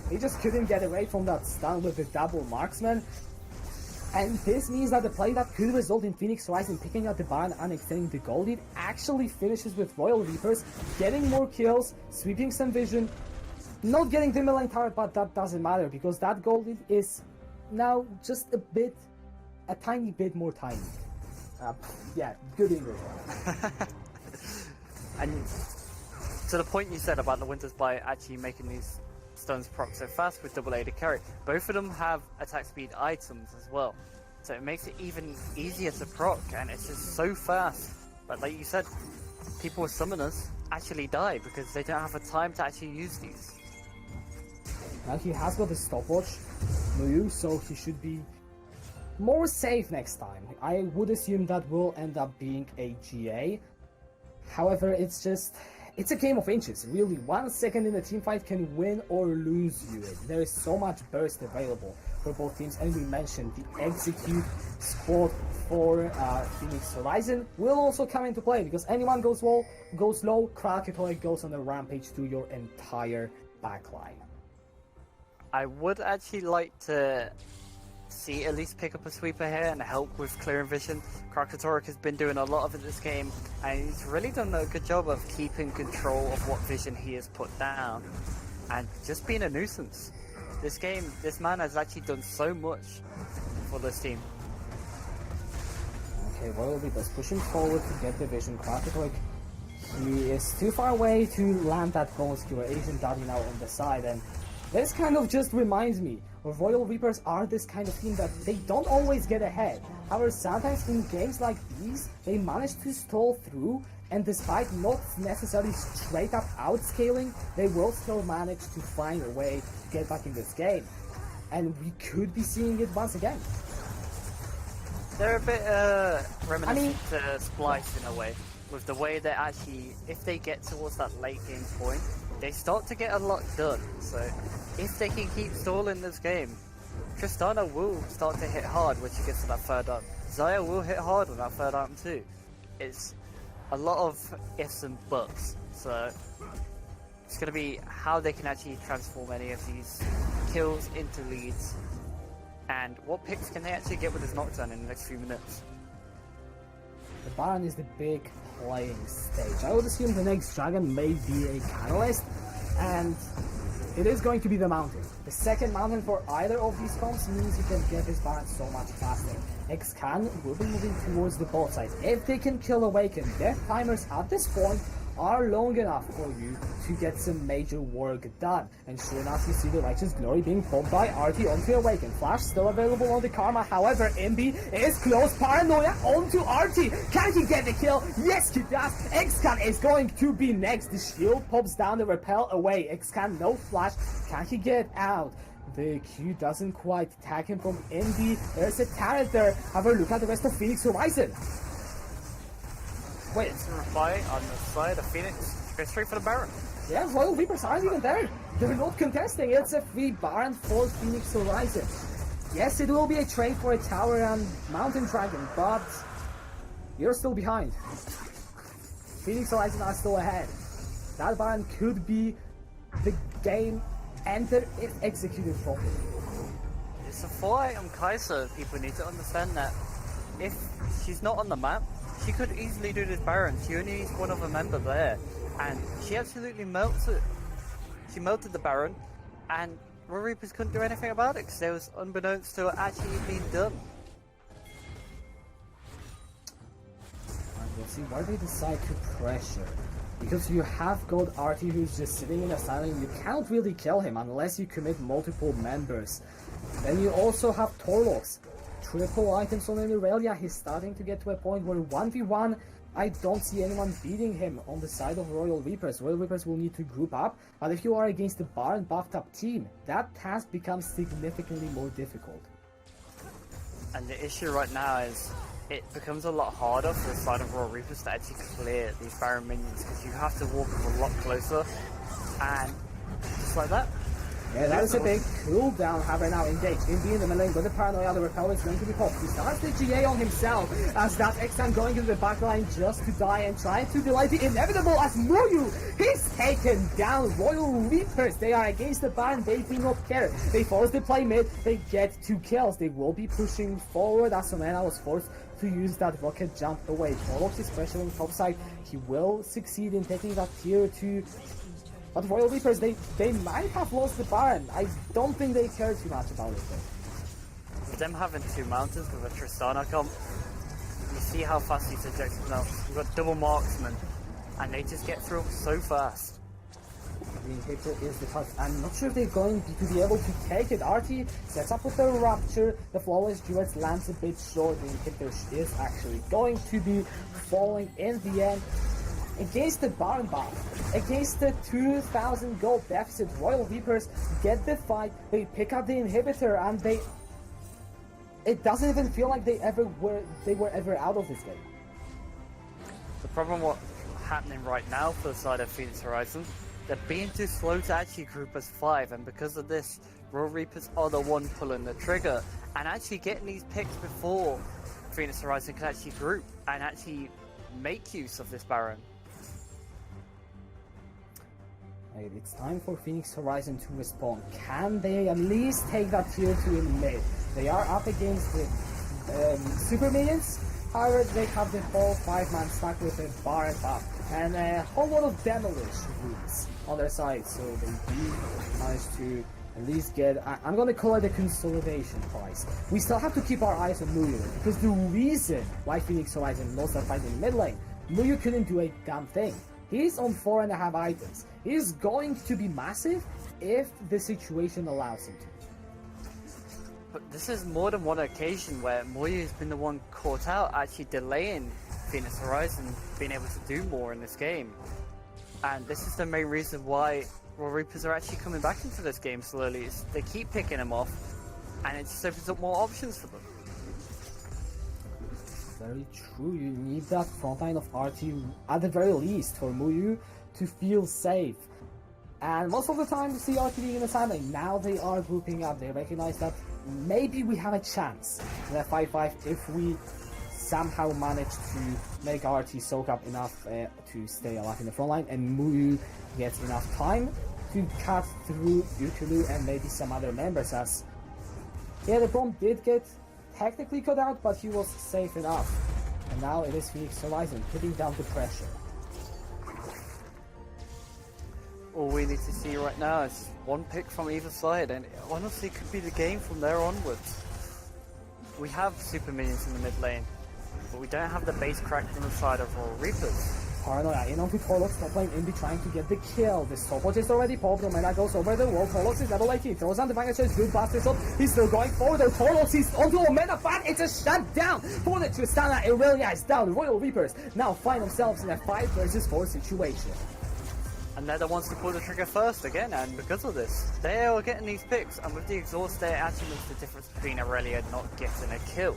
He just couldn't get away from that stun with the double marksman. And this means that the play that could result in Phoenix Horizon picking up the Baron and extending the gold lead actually finishes with Royal Reapers getting more kills, sweeping some vision, not getting the mid-lane tower, but that doesn't matter because that gold lead is now just a tiny bit more tiny. Yeah, good English. And to the point you said about the Winter's Bite actually making these stones proc so fast with W8D carry, both of them have attack speed items as well, so it makes it even easier to proc, and it's just so fast. But like you said, people with summoners actually die because they don't have the time to actually use these. Now he has got the stopwatch, Muyu, so he should be more safe next time. I would assume that will end up being a GA. However, it's a game of inches, really. 1 second in a teamfight can win or lose you. There is so much burst available. for both teams. And we mentioned the execute squad for Phoenix Horizon will also come into play, because anyone goes low, Krakatoa goes on a rampage to your entire backline. I would actually like to see at least pick up a sweeper here and help with clearing vision. Krakatoa has been doing a lot of it this game, and he's really done a good job of keeping control of what vision he has put down and just being a nuisance. This game, this man has actually done so much for this team. Okay, Royal Reapers pushing forward to get the vision. Krakatoa, he is too far away to land that bonus Q. Asian Daddy now on the side, and this kind of just reminds me of Royal Reapers are this kind of team that they don't always get ahead. However, sometimes in games like these, they manage to stall through, and despite not necessarily straight up outscaling, they will still manage to find a way to get back in this game. And we could be seeing it once again. They're a bit reminiscent to Splice in a way, with the way that actually, if they get towards that late game point, they start to get a lot done. So if they can keep stalling this game, Tristana will start to hit hard when she gets to that third item. Zaya will hit hard on that third item too. It's a lot of ifs and buts. So it's going to be how they can actually transform any of these kills into leads, and what picks can they actually get with this knockdown in the next few minutes. The Baron is the big playing stage. I would assume the next dragon may be a catalyst, and it is going to be the mountain. The second mountain for either of these comps means you can get this Baron so much faster. Xcan will be moving towards the bot side. If they can kill Awaken, their timers at this point are long enough for you to get some major work done. And sure enough, you see the Righteous Glory being pulled by RT onto Awaken. Flash still available on the Karma, however, MB is close. Paranoia onto RT. Can he get the kill? Yes, he does. Xcan is going to be next. The shield pops down, the repel away. Xcan, no flash. Can he get out? The Q doesn't quite tag him from MB. There's a turret there. Have a look at the rest of Phoenix Horizon. Wait, it's a reply on the side of Phoenix. Go straight for the Baron. Yeah, Royal Reapers aren't even there. They're not contesting. It's a free Baron for Phoenix Horizon. Yes, it will be a trade for a tower and Mountain Dragon, but you're still behind. Phoenix Horizon are still ahead. That Baron could be the game ender if executed properly. It's a 4-item Kai'Sa. People need to understand that if she's not on the map, she could easily do this Baron. She only needs one other member there, and she absolutely melts it. She melted the Baron, and Royal Reapers couldn't do anything about it because it was unbeknownst to actually being done. And we'll see why they decide to pressure. Because you have got RT who's just sitting in a silent, you can't really kill him unless you commit multiple members. Then you also have Torlox. Triple items on Aurelia. He's starting to get to a point where 1v1, I don't see anyone beating him on the side of Royal Reapers. Royal Reapers will need to group up, but if you are against the Baron buffed up team, that task becomes significantly more difficult. And the issue right now is it becomes a lot harder for the side of Royal Reapers to actually clear these Baron minions, because you have to walk them a lot closer, and just like that. Yeah, that is a big cooldown. However, now engaged. In the middle with the Paranoia, the repel is going to be popped. He starts the GA on himself as that Xan going into the backline just to die and trying to delay the inevitable as Muyu is taken down. Royal Reapers, they are against the Baron. They do not care. They force the play mid. They get 2 kills. They will be pushing forward as Somena was forced to use that rocket jump away. Torlox is pressuring top side. He will succeed in taking that tier 2. But Royal Reapers, they might have lost the Baron. I don't think they care too much about it though. With them having 2 mountains with a Tristana comp, you see how fast these objectives now. We've got double marksmen, and they just get through so fast. The inhibitor is the touch. I'm not sure if they're going to be able to take it. RT sets up with the Rapture. The flawless duets lands a bit short. The inhibitor is actually going to be falling in the end. Against the Baron buff, against the 2,000 gold deficit, Royal Reapers get the fight. They pick up the inhibitor, and it doesn't even feel like they were ever out of this game. The problem what's happening right now for the side of Phoenix Horizon, they're being too slow to actually group as 5, and because of this, Royal Reapers are the one pulling the trigger and actually getting these picks before Phoenix Horizon can actually group and actually make use of this Baron. Right, it's time for Phoenix Horizon to respond. Can they at least take that tier 2 in mid? They are up against the Super Minions. However, they have the whole 5-man stack with a Baron buff and a whole lot of Demolish roots on their side, so they do manage to at least get, I'm gonna call it a consolidation prize. We still have to keep our eyes on Muyu, because the reason why Phoenix Horizon lost that fight in mid lane, Muyu couldn't do a damn thing. He's on 4.5 items. He's going to be massive if the situation allows him to. But this is more than one occasion where Muyu has been the one caught out, actually delaying Phoenix Horizon being able to do more in this game. And this is the main reason why Royal Reapers are actually coming back into this game slowly. They keep picking him off, and it just opens up more options for them. Very true, you need that front line of RT at the very least for Muyu to feel safe. And most of the time you see RT being in the side lane. Now they are grouping up, they recognize that maybe we have a chance in a 5-5 if we somehow manage to make RT soak up enough to stay alive in the front line, and Muyu gets enough time to cut through Yukulu and maybe some other members, as yeah, the bomb did get technically cut out, but he was safe enough. And now it is Phoenix Horizon putting down the pressure. All we need to see right now is one pick from either side, and it honestly could be the game from there onwards. We have Super Minions in the mid lane, but we don't have the base cracked on the side of Royal Reapers. Paranoia in onto Torlox, top lane Indy trying to get the kill. The stopwatch is already popped, Omena goes over the wall. Torlox is level 18, throws down the banger chase, good bastard shot. He's still going forward though. Torlox is onto Omena, but it's a shutdown for the Tristana. Irelia is down. Royal Reapers now find themselves in a 5 versus 4 situation. And they're the ones who pull the trigger first again, and because of this, they are getting these picks, and with the exhaust there actually makes the difference between Irelia not getting a kill.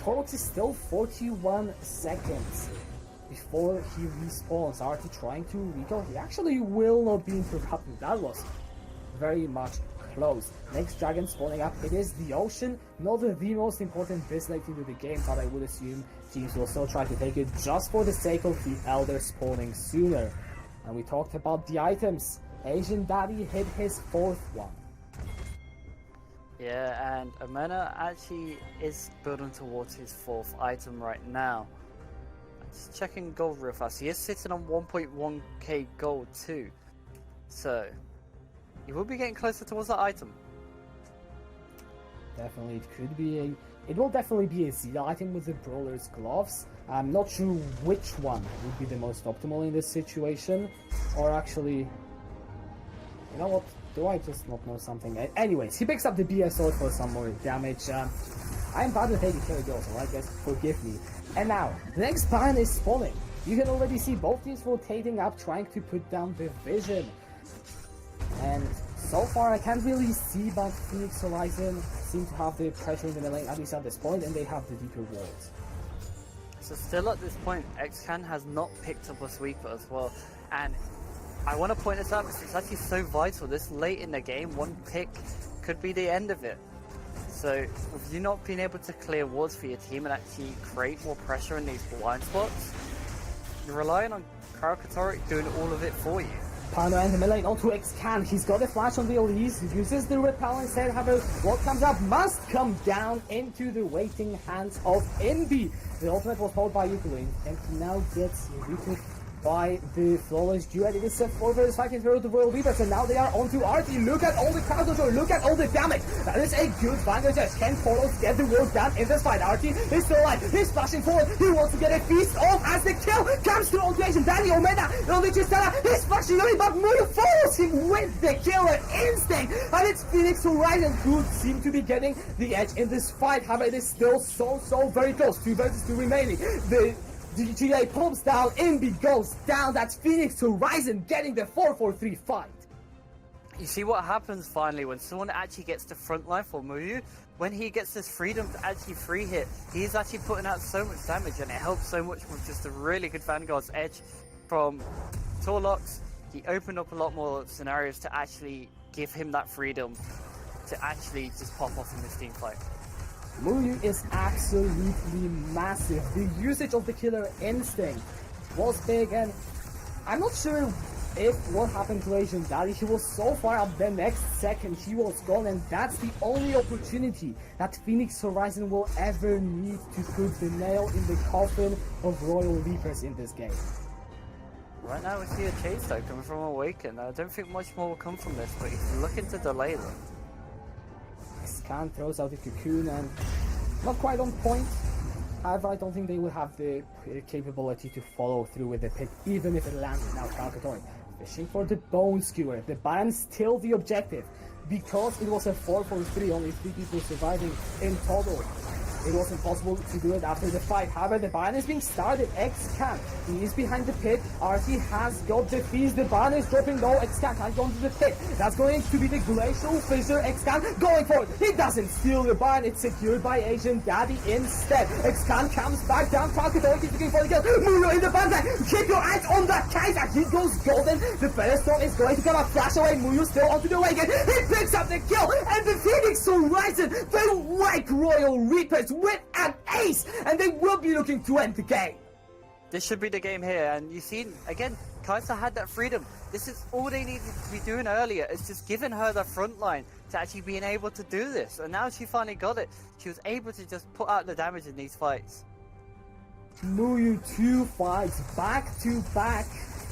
Torlox is still 41 seconds before he respawns. RT trying to recall. He actually will not be interrupted. That was very much close. Next dragon spawning up. It is the Ocean. Not the most important this late into the game, but I would assume teams will still try to take it just for the sake of the Elder spawning sooner. And we talked about the items. Asian Daddy hit his 4th one. Yeah, and Omena actually is building towards his 4th item right now. Just checking gold real fast. He is sitting on 1.1k gold too. So, he will be getting closer towards that item. Definitely, it will definitely be a Z item with the Brawler's Gloves. I'm not sure which one would be the most optimal in this situation. Or actually, you know what? Do I just not know something? Anyways, he picks up the BS sword for some more damage. I'm bad with 80 kills, alright guys? Forgive me. And now, the next Baron is spawning. You can already see both teams rotating up, trying to put down the vision. And so far, I can't really see, but Phoenix Horizon seem to have the pressure in the lane, at least at this point, and they have the deeper wards. So still at this point, Xcan has not picked up a sweeper as well. And I want to point this out because it's actually so vital. This late in the game, one pick could be the end of it. So with you not being able to clear wards for your team and actually create more pressure in these blind spots, you're relying on Karakatari doing all of it for you. Paranoia in the mid lane onto Xcan. He's got a flash on the Elise, uses the repel instead. However, what comes up must come down into the waiting hands of Envy. The ultimate was pulled by Euclid, and he now gets routed by the flawless duet. It is a 4 versus 5 in favor of the Royal Reapers, and now they are onto RT. Look at all the crowd control, look at all the damage. That is a good banger just. Can Portals get the work done in this fight? RT is still alive, he's flashing forward, he wants to get a feast off as the kill comes to ultimation. Danny Omena, Chistana, he's flashing away, but Muyu follows him with the killer instinct. And it's Phoenix Horizon who seem to be getting the edge in this fight. However, it is still so very close. 2 versus 2 remaining. The GA pumps down, Inby goes down. That's Phoenix Horizon getting the 4-4-3 fight. You see what happens finally when someone actually gets to frontline for Muyu? When he gets this freedom to actually free hit, he's actually putting out so much damage, and it helps so much with just a really good Vanguard's edge from Torlox. He opened up a lot more scenarios to actually give him that freedom to actually just pop off in this team fight. Muyu is absolutely massive. The usage of the killer instinct was big, and I'm not sure if what happened to Asian Daddy. He was so far up, the next second he was gone, and that's the only opportunity that Phoenix Horizon will ever need to put the nail in the coffin of Royal Reapers in this game. Right now we see a chase though coming from Awaken. I don't think much more will come from this, but he's looking to delay them. Scan throws out the cocoon and not quite on point. However, I don't think they will have the capability to follow through with the pick, even if it lands. Now Calcatori fishing for the Bone Skewer. The Baron still the objective, because it was a 4-4-3, only 3 people surviving in total. It wasn't possible to do it after the fight. However, the Baron is being started. X-Can, he is behind the pit. RT has got the feast. The Baron is dropping low. X-Can can't go into the pit. That's going to be the Glacial Fissure. X-Can going for it. He doesn't steal the Baron. It's secured by Asian Daddy instead. X-Can comes back down. Falcador is looking for the kill. Muyo in the back. Keep your eyes on that Kaiser. He goes golden. The Featherstone is going to come up. Flash away. Muyo still onto the wagon. He picks up the kill. And the Phoenix Horizon, they like Royal Reapers with an ace, and they will be looking to end the game. This should be the game here, and you see, again, Kaiser had that freedom. This is all they needed to be doing earlier. It's just giving her the front line to actually being able to do this, and now she finally got it. She was able to just put out the damage in these fights. Muyu 2 fights back to back.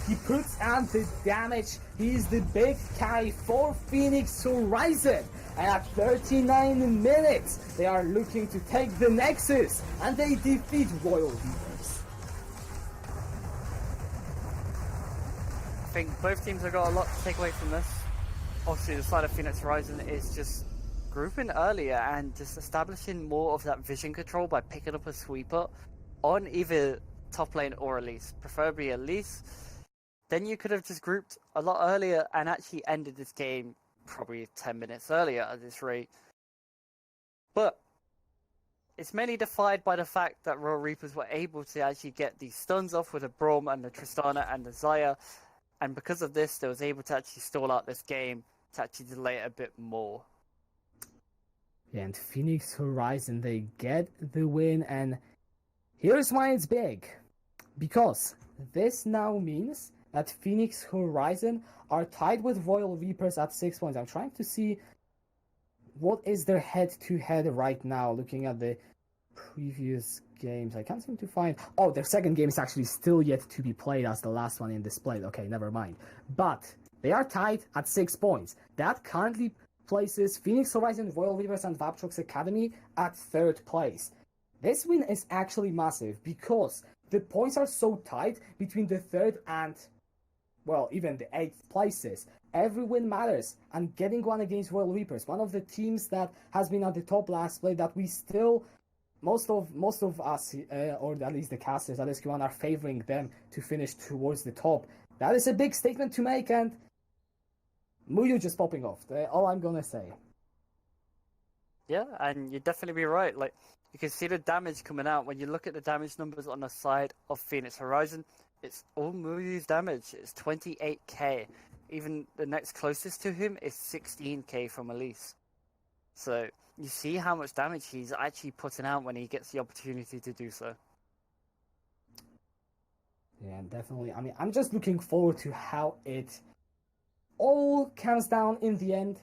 He puts out the damage. He's the big carry for Phoenix Horizon. And at 39 minutes, they are looking to take the Nexus, and they defeat Royal Reapers. I think both teams have got a lot to take away from this. Obviously, the side of Phoenix Horizon is just grouping earlier and just establishing more of that vision control by picking up a sweeper on either top lane or Elise, preferably Elise. Then you could have just grouped a lot earlier and actually ended this game probably 10 minutes earlier at this rate. But it's mainly defied by the fact that Royal Reapers were able to actually get these stuns off with the Braum and the Tristana and the Xayah, and because of this they was able to actually stall out this game to actually delay it a bit more. Yeah, and Phoenix Horizon, they get the win, and here's why it's big. Because this now means that Phoenix Horizon are tied with Royal Reapers at 6 points. I'm trying to see what is their head-to-head right now, looking at the previous games. I can't seem to find... Oh, their second game is actually still yet to be played as the last one in this play. Okay, never mind. But they are tied at 6 points. That currently places Phoenix Horizon, Royal Reapers, and Vaptrox Academy at 3rd place. This win is actually massive because the points are so tight between the 3rd and... well, even the 8th places. Every win matters, and getting one against Royal Reapers, one of the teams that has been at the top last play, that we still, most of us, or at least the casters at SQ1, are favoring them to finish towards the top. That is a big statement to make, and Muyu just popping off. All I'm gonna say. Yeah, and you'd definitely be right. Like, you can see the damage coming out when you look at the damage numbers on the side of Phoenix Horizon. It's all Muyu's damage. It's 28k. Even the next closest to him is 16k from Elise. So you see how much damage he's actually putting out when he gets the opportunity to do so. Yeah, definitely. I mean, I'm just looking forward to how it all comes down in the end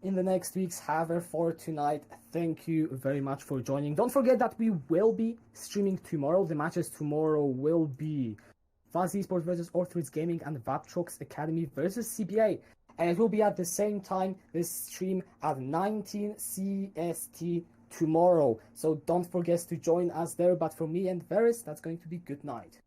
in the next weeks. However, for tonight, thank you very much for joining. Don't forget that we will be streaming tomorrow. The matches tomorrow will be Fuzz Esports versus Orthrids Gaming and Vaptrox Academy versus CBA. And it will be at the same time, this stream at 19 CST tomorrow. So don't forget to join us there. But for me and Varys, that's going to be good night.